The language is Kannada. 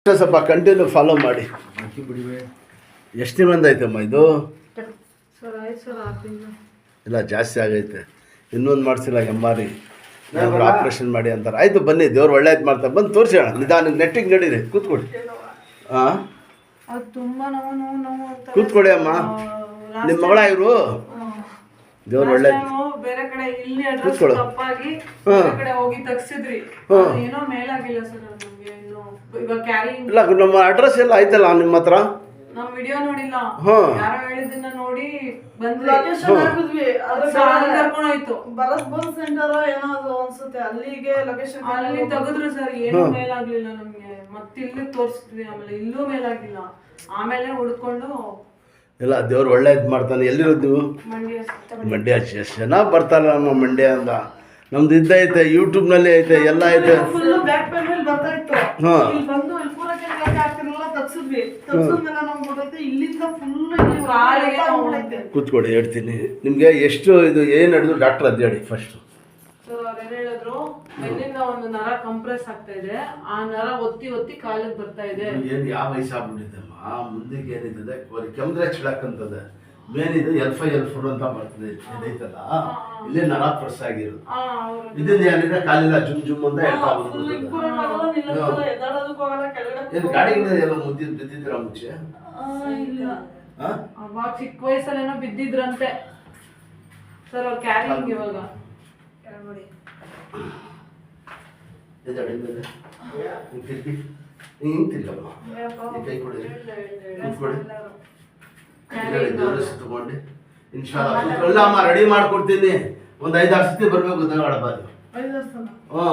ಸ್ವಲ್ಪ ಕಂಟಿನ್ಯೂ ಫಾಲೋ ಮಾಡಿ. ಎಷ್ಟು ದಿನದಿಂದ ಐತಮ್ಮ ಇದು? ಇಲ್ಲ ಜಾಸ್ತಿ ಆಗೈತೆ. ಇನ್ನೊಂದು ಮಾಡಿಸಿಲ್ಲ ಎಮ್ಮಾರಿ ಯಾರು ಆಪ್ರೇಷನ್ ಮಾಡಿ ಅಂತಾರೆ. ಆಯಿತು ಬನ್ನಿ, ದೇವ್ರು ಒಳ್ಳೇದು ಮಾಡ್ತಾರೆ, ಬಂದು ತೋರಿಸೋಣ. ನಿಧಾನ ನೆಟ್ಟಿಗೆ ನಡೀರಿ, ಕೂತ್ಕೊಡಿ. ಹಾಂ ಕೂತ್ಕೊಡಿ ಅಮ್ಮ. ನಿಮ್ಮ ಮಗಳ ಇವರು ದೇವ್ರು ಒಳ್ಳೇದು ಕೂತ್ಕೊಳ್ಳು. ಇಲ್ಲ ನಮ್ಮ ಅಡ್ರೆಸ್ ಎಲ್ಲ ಆಯ್ತಲ್ಲ ನಿಮ್ಮ ಹತ್ರ. ವಿಡಿಯೋ ನೋಡಿಲ್ಲ, ಯಾರೋ ಹೇಳಿದ್ದನ್ನ ನೋಡಿ ಭರತ್ ಸೆಂಟರ್ ಏನಾದ್ರು ಅನ್ಸುತ್ತೆ, ಅಲ್ಲಿಗೆ ಲೊಕೇಶನ್ ಅಲ್ಲಿ ತೆಗೆದ್ರು ಸರ್, ಏನೂ ಮೇಲಾಗ್ಲಿಲ್ಲ ನಮ್ಗೆ. ಮತ್ತೆ ಇಲ್ಲಿ ತೋರಿಸಿದ್ವಿ, ಆಮೇಲೆ ಇಲ್ಲೂ ಮೇಲಾಗಿಲ್ಲ. ಆಮೇಲೆ ಹುಡ್ಕೊಂಡು ಇಲ್ಲ ದೇವ್ರು ಒಳ್ಳೇದು ಮಾಡ್ತಾನೆ. ಎಲ್ಲಿರೋದು ನೀವು? ಮಂಡ್ಯ. ಎಷ್ಟು ಜನ ಬರ್ತಾರಲ್ಲ ನಮ್ಮ ಮಂಡ್ಯ ಅಂತ. ನಮ್ದು ಇದ್ದೈತೆ, ಯೂಟ್ಯೂಬ್ನಲ್ಲಿ ಐತೆ, ಎಲ್ಲ ಐತೆ. ಕೂತ್ಕೊಡಿ, ಹೇಳ್ತೀನಿ ನಿಮಗೆ. ಎಷ್ಟು ಇದು ಏನು ಹೇಳಿದ್ರು ಡಾಕ್ಟರ್ ಅದು ಹೇಳಿ ಫಸ್ಟ್. ಹೇಳಿದ್ರು ಬೆನ್ನಿಂದ ಒಂದು ನರ ಕಂಪ್ರೆಸ್ ಆಗ್ತಾ ಇದೆ, ಆ ನರ ಒತ್ತಿ ಒತ್ತಿ ಕಾಲಿಗೆ ಬರ್ತಾ ಇದೆ. ಏನು ಯಾವ ವಯಸ್ಸಾಗ್ಬಿಟ್ಟಿದ್ದಮ್ಮ, ಮುಂದಕ್ಕೆ ಏನಿರ್ತದೆ ಕೆಮ್ಮದ್ರೆ ಚಿಳಕಂತದೆ. ಮೇನ್ ಇದು L5L4 ಅಂತ ಬರ್ತದೆ, ಇದೈತಲ್ಲ ಇಲ್ಲೇ ನರ ಪ್ರೆಸ್ ಆಗಿರೋದು. ಇದರಿಂದ ಏನಿದೆ ಕಾಲಿಲ್ಲ ಜುಮ್ ಜುಮ್ ಅಂತ ಹೇಳ್ತಾ ಗಾಡಿಯಿಂದ ಎಲ್ಲ ಬಿದ್ದಿದ್ದೀರಾ ಮುಂಚೆ? ಅವಾಗ ಚಿಕ್ಕ ವಯಸ್ಸಲ್ಲೇನೋ ಬಿದ್ದಿದ್ರಂತೆ ಸರ್. ಅವ್ರು ಕ್ಯಾರಿಂಗ್ ಇವಾಗ ನೋಡಿ ತಗೊಂಡು ಇನ್ಶಾಲ್ಲ ರೆಡಿ ಮಾಡ್ಕೊಡ್ತೀನಿ. ಒಂದು 5-6 ಸತಿ ಬರ್ಬೇಕು. ಹ್ಞೂ